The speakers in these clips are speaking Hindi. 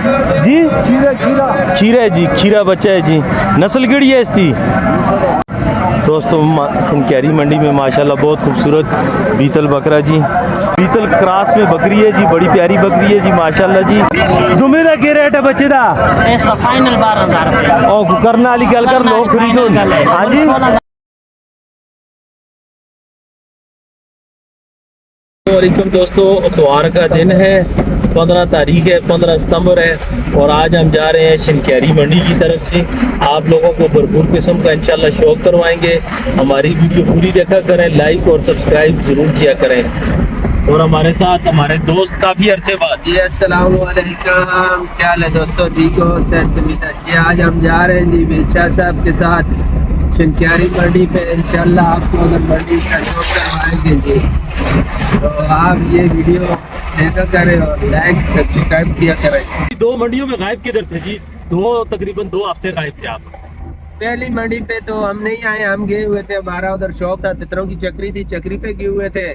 जी खीरा है जी, खीरा बच्चा है जी। नस्ल केड़ी है इसकी? दोस्तों शिनक्यारी मंडी में माशाल्लाह बहुत खूबसूरत बीतल बकरा जी, बीतल क्रॉस में बकरी है जी, बड़ी प्यारी बकरी है जी माशाल्लाह जी। दुमे का क्या रेट है बच्चे का? इसका फाइनल 12,000 और करना वाली गल कर लो खरीदो। हाँ जी। वालेकुम दोस्तों, इतवार का दिन है, 15 तारीख है, 15 सितंबर है और आज हम जा रहे हैं शिनक्यारी मंडी की तरफ से। आप लोगों को भरपूर किस्म का इंशाल्लाह शौक करवाएंगे। हमारी वीडियो पूरी देखा करें, लाइक और सब्सक्राइब ज़रूर किया करें। और हमारे साथ हमारे दोस्त काफ़ी अरसे बाद। जी अस्सलाम वालेकुम, क्या हाल है दोस्तों? ठीक हो? सेहत उम्मीद अच्छी है। आज हम जा रहे हैं जी मिर्चा साहब के साथ शिनक्यारी मंडी पे। इंशाल्लाह आपको अगर मंडी का शौक करवाएंगे जी, तो आप ये वीडियो देखा करें और लाइक सब्सक्राइब किया करें। 2 मंडियों में गायब किधर थे जी? तकरीबन 2 हफ्ते गायब थे आप। पहली मंडी पे तो हम नहीं आए, हम गए हुए थे, हमारा उधर शौक था, तितरों की चक्री थी, चक्री पे गए हुए थे।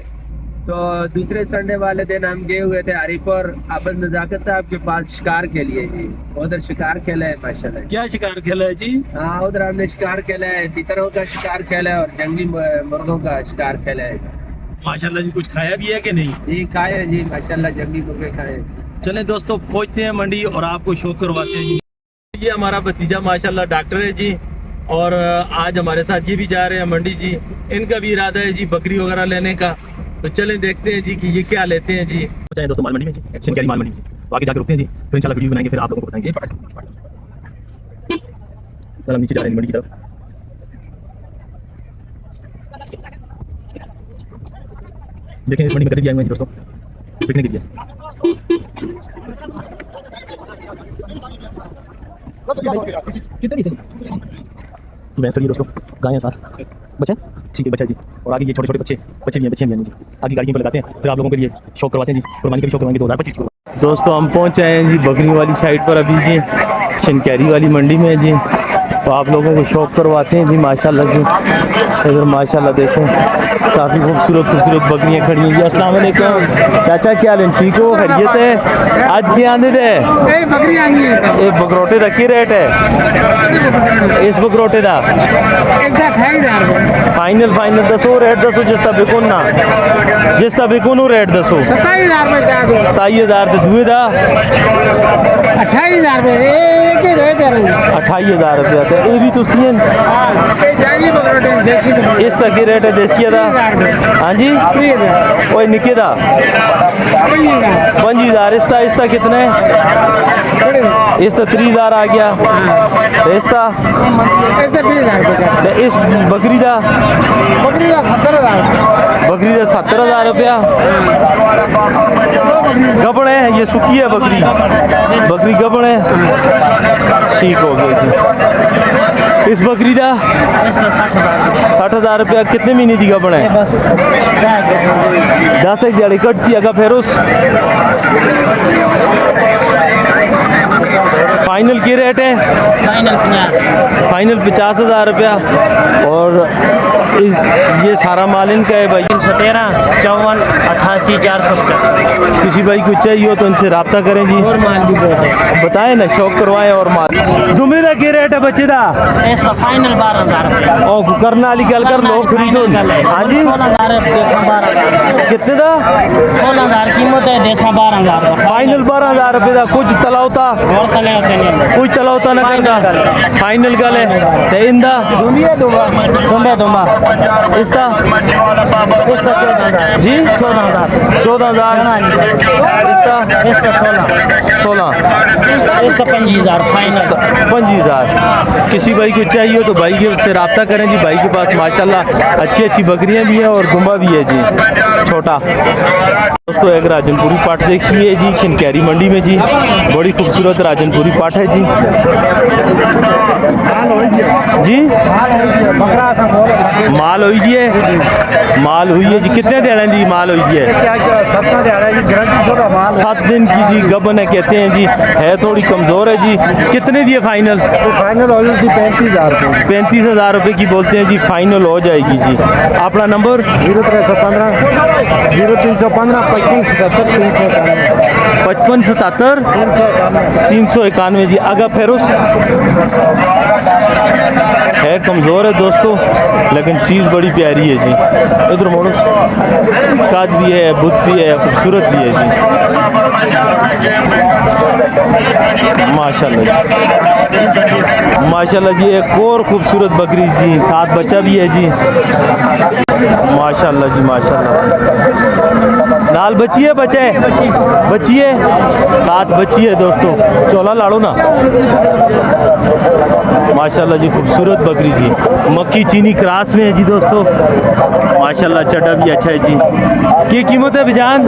तो दूसरे संडे वाले दिन हम गए हुए थे हरीपुर आफत नजाकत साहब के पास शिकार के लिए जी। उधर शिकार खेला है माशाल्लाह। क्या शिकार खेला है जी? हाँ, उधर हमने शिकार खेला है, तितरों का शिकार खेला है और जंगली मुर्गों का शिकार खेला है माशाल्लाह जी। कुछ खाया भी है कि नहीं? जी खाए हैं जी माशाल्लाह, जंगली मुर्गे खाए हैं। चलें दोस्तों पहुंचते हैं मंडी और आपको शौक करवाते हैं जी। ये हमारा भतीजा माशाल्लाह डॉक्टर है जी, और आज हमारे साथ ये भी जा रहे हैं मंडी जी। इनका भी इरादा है जी बकरी वगैरह लेने का, तो चलें देखते हैं जी कि ये क्या लेते हैं जी। चाहे दोस्तों माल मंडी में जी, शिनक्यारी माल मंडी में जी, तो आगे जाकर रुकते हैं जी, फिर इंशाल्लाह वीडियो बनाएंगे, फिर आप लोगों को बताएंगे। चल हम नीचे जा रहे हैं मंडी की तरफ। देखें इस मंडी में गधे भी आए हुए हैं दोस्तों, बिकने के लिए। तो भैंस खड़ी है दोस्तों, गाय हैं साथ, बच्चा ठीक है, बच्चा जी। और आगे ये छोटे छोटे बच्चे भी हैं, बच्चियाँ भी हैं जी। आगे गाड़ी पर लगाते हैं, फिर आप लोगों के लिए शौक करवाते हैं जी, कुर्बानी का भी शौक करवाएंगे 2025 को। दोस्तों हम पहुँच आए हैं जी बकरी वाली साइड पर अभी जी, शिनक्यारी वाली मंडी में है जी। तो आप लोगों को शौक करवाते हैं जी माशाल्लाह जी। इधर माशाल्लाह देखें काफ़ी खूबसूरत बकरियां खड़ी हैं जी। अस्सलाम वालेकुम चाचा, क्या हाल है? ठीक हो? खैरियत है? आज क्या आने दे? ये बकरोटे का क्या रेट है? इस बकरोटे का फाइनल दसो, रेट दसो जिसका बिकुन ना, जिसका बिकुन रेट दसो। 27,000 दुए का 28,000 रुपया। ये भी तुस्ती इस तक की रेट है देसी का? हाँ जी, कोई निके का 5,000। इसका कितना है? इसका 30,000 आ गया। इसका इस बकरी का 70,000 रुपया। गबड़ है, ये सुखी है बकरी गबड़ है, ठीक हो गया जी। इस बकरी का 60,000 रुपया। कितने महीने की गबड़ है? 10 एक दिहाड़ी कट सी अगा फिर उस फाइनल की रेट है? फाइनल 50,000 रुपया। और ये सारा माल इनका है भाई। 313 54 88 450। किसी भाई को चाहिए हो तो इनसे रब्ता करें जी। और माल भी बहुत है, बताएं ना, शौक करवाएं। और माल दुमे का क्या रेट है बच्चे का? इसका फाइनल 12,000। और करना वाली गल कर लो खरीदो। हाँ जी, 16,000 कितने का? 16,000 कीमत है, देसा 12,000 फाइनल 12,000 रुपये का। कुछ तलावता और तले होते नहीं, कुछ तलावता ना करना, फाइनल गल है। ते इंदा दुम्बा इसका 14,000 जी, 14,000। इसका 16। इसका 25,000 फाइनल। 25,000। किसी भाई को चाहिए हो तो भाई के से रब्ता करें जी। भाई के पास माशाल्लाह अच्छी बकरियां भी हैं और दुम्बा भी है जी, छोटा। दोस्तों एक राजनपुरी पाठ देखिए जी शिनक्यारी मंडी में जी, बड़ी खूबसूरत राजनपुरी पाठ है जी। जी बकरा सा बोल माल हुई जी है, माल हुई है जी। कितने देने दी माल हुई है? 7 दिहाड़ा जी गारंटी छोड़ा माल 7 दिन की जी गबन है कहते हैं जी, है थोड़ी कमज़ोर है जी। कितने दिए फाइनल? फाइनल हो जी 35,000 रुपये 35,000 रुपये की बोलते हैं जी, फाइनल हो जाएगी जी। अपना नंबर 0315 0315 55 77 55 77 391 जी। अगर फेरुस है कमज़ोर है दोस्तों, लेकिन चीज़ बड़ी प्यारी है जी। इधर मोड़ो, काज भी है, बुत भी है, खूबसूरत भी है जी, माशाल्लाह जी, माशाल्लाह जी। एक और खूबसूरत बकरी जी, साथ बच्चा भी है जी, माशाल्लाह जी, माशाल्लाह। नाल बची है, बच्चा है, बची है, साथ बची है दोस्तों। चोला लाड़ो ना, माशाल्लाह जी, खूबसूरत बकरी जी, मक्की चीनी क्रॉस में है जी दोस्तों, माशाल्लाह। चड्डा भी अच्छा है जी। क्या कीमत है बिजान?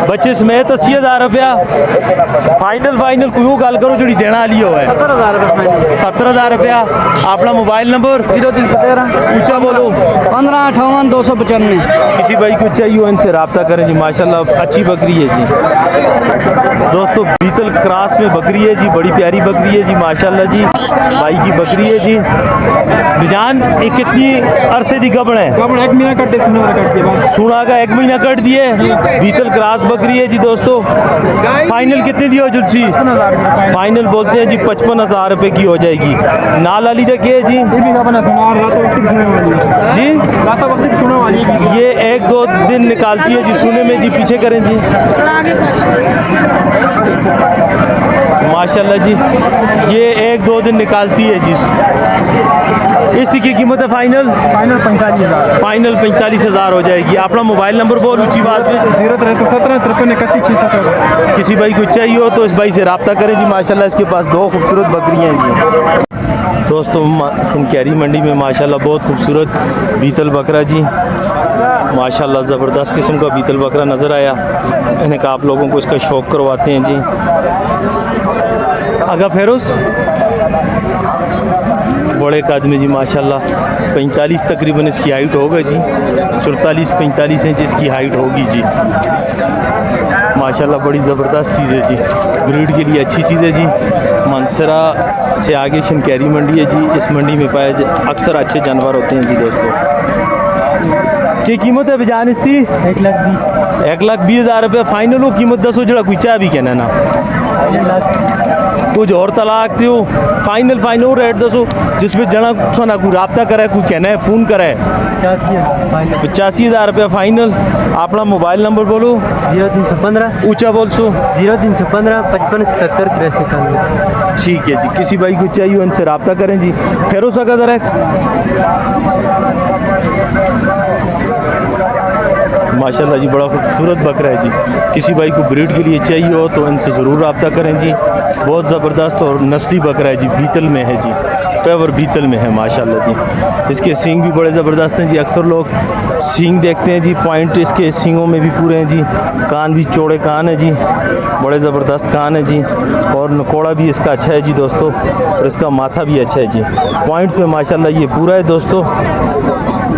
बच्चे समेत 80,000 रुपया फाइनल। फाइनल कोई गल करो जी देना लियो है 70,000 रुपया। अपना मोबाइल नंबर 0313 ऊंचा बोलो 1558 295। किसी भाई को चाहिए हो इनसे रब्ता करें जी, माशाल्लाह अच्छी बकरी है जी दोस्तों। बीतल क्रॉस में बकरी है जी, बड़ी प्यारी बकरी है जी, माशाल्लाह जी, भाई की बकरी है जी। बिजान ये कितनी अरसे दी गबन है? 1 महीना कट सुना का 1 महीना कट दिए। बीतल क्रॉस बकरी है जी दोस्तों। फाइनल कितने दी हो जुलसी? फाइनल बोलते हैं जी 55,000 रुपए की हो जाएगी। नाल वाली तक है जी जी, ये 1-2 दिन निकालती है जी सुने में जी। पीछे करें जी, माशाल्लाह जी, ये 1-2 दिन निकालती है जी। इसकी की कीमत है फाइनल? फाइनल 45,000 फाइनल 45,000 हो जाएगी। अपना मोबाइल नंबर बोल ऊंची बात में। 0317 53 31 617। किसी भाई को चाहिए हो तो इस भाई से रब्ता करें जी, माशाल्लाह इसके पास 2 खूबसूरत बकरियां हैं जी दोस्तों। शिनक्यारी मंडी में माशाल्लाह बहुत खूबसूरत बीतल बकरा जी, माशाल्लाह ज़बरदस्त किस्म का बीतल बकरा नज़र आया। इन्हें कहा आप लोगों को इसका शौक़ करवाते हैं जी। अगर फेरोस बड़े कद में जी, माशाल्लाह 45 तकरीबन इसकी हाइट होगा जी, 44-45 इंच इसकी हाइट होगी जी, माशाल्लाह। बड़ी ज़बरदस्त चीज़ है जी, ब्रीड के लिए अच्छी चीज़ है जी। मनसरा से आगे शिनक्यारी मंडी है जी, इस मंडी में पाए अक्सर अच्छे जानवर होते हैं जी दोस्तों। क्या कीमत है बिजान इसकी? 1,20,000 रुपये फाइनल हो कीमत। दसो जरा कोई चाह भी कहना ना कुछ और तलाक दो फाइनल फाइनल रेट दसो जिसमें जना ना कोई रब्ता करे, कोई कहना है फ़ोन करे। 85,000 रुपया फाइनल। अपना मोबाइल नंबर बोलो 0315 ऊंचा बोल सो 0315 55 77 93 ठीक है जी। किसी भाई को चाहिए उनसे रब्ता करें जी। फेरो सका दर माशाल्लाह जी, बड़ा खूबसूरत बकरा है जी। किसी भाई को ब्रीड के लिए चाहिए हो तो इनसे ज़रूर रब्ता करें जी। बहुत ज़बरदस्त और नस्ली बकरा है जी, बीतल में है जी, पेवर बीतल में है माशाल्लाह जी। इसके सींग भी बड़े ज़बरदस्त हैं जी। अक्सर लोग सींग देखते हैं जी, पॉइंट इसके सींगों में भी पूरे हैं जी। कान भी चौड़े कान है जी, बड़े ज़बरदस्त कान है जी, और नकोड़ा भी इसका अच्छा है जी दोस्तों, और इसका माथा भी अच्छा है जी। पॉइंट्स में माशाल्लाह ये पूरा है दोस्तों,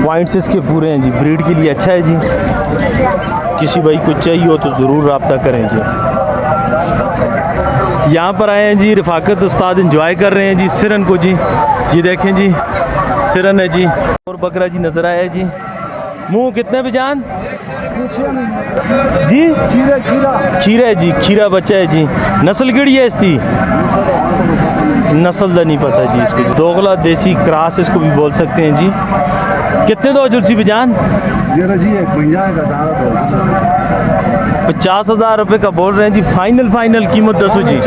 पॉइंट्स इसके पूरे हैं जी, ब्रीड के लिए अच्छा है जी। किसी भाई को चाहिए हो तो ज़रूर रब्ता करें जी। यहाँ पर आए हैं जी, रफ़ाकत उस्ताद इंजॉय कर रहे हैं जी सिरन को जी। ये देखें जी सिरन है जी, और बकरा जी नज़र आया है जी। मुँह कितने बेजान जी? खीरा है जी, खीरा बच्चा है जी। नस्ल किड़ी है इसकी? नस्ल का नहीं पता जी इसको। दोगला देसी क्रॉस इसको भी बोल सकते हैं जी। कितने दो जुलसी बेजान? 50,000 रुपये का बोल रहे हैं जी। फाइनल फाइनल कीमत दसो जी।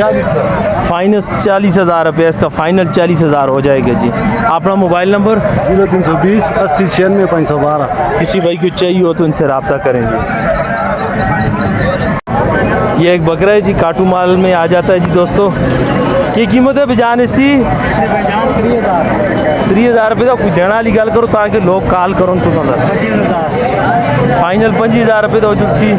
फाइनल 40,000 रुपये इसका, फाइनल 40,000 हो जाएगा जी। अपना मोबाइल नंबर 0320 80 96 512। किसी भाई को चाहिए हो तो इनसे रब्ता करें जी। ये एक बकरा है जी, काटू माल में आ जाता है जी दोस्तों। क्या कीमत है बेजान इसकी? 30,000 रुपये का कोई देना वाली गल करो ताकि लोग कॉल करो तो फाइनल 25,000 रुपये दो जुलसी।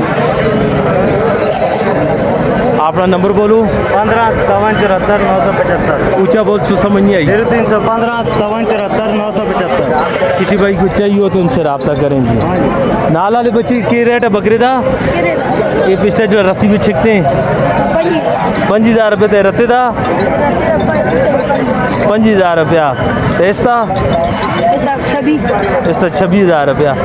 अपना नंबर बोलो। 15 57 74 975। ऊंचा बोल तो समझ नहीं आई। 0315 57 74 975। किसी भाई को चाहिए हो तो उनसे रब्ता करें जी। नाल वाले बच्चे की रेट है बकरे दा? ये पिछले जो रस्सी भी छिकते हैं 5000 रुपये ते रत्ते दा 5000 रुपया इसका 26,000 रुपया।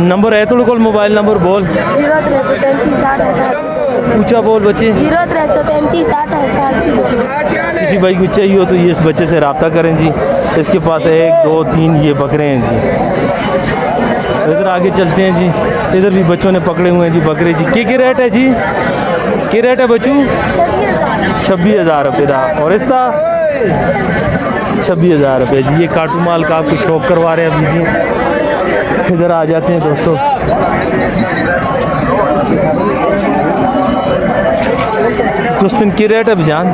नंबर है तुड़ को मोबाइल नंबर बोल। 0333 ऊंचा बोल बच्चे। 0333 किसी भाई को चाहिए हो तो ये इस बच्चे से रब्ता करें जी। इसके पास 1 2 3 ये बकरे हैं जी। इधर आगे चलते हैं जी। इधर भी बच्चों ने पकड़े हुए हैं जी बकरे जी। क्या रेट है जी? क्या रेट है बच्चू? 26,000 रुपये का। और इसका 26,000 रुपये जी। ये काटू माल का आपको शौक करवा रहे हैं अभी जी। इधर आ जाते हैं दोस्तों। दोस्तों की रेट है जान?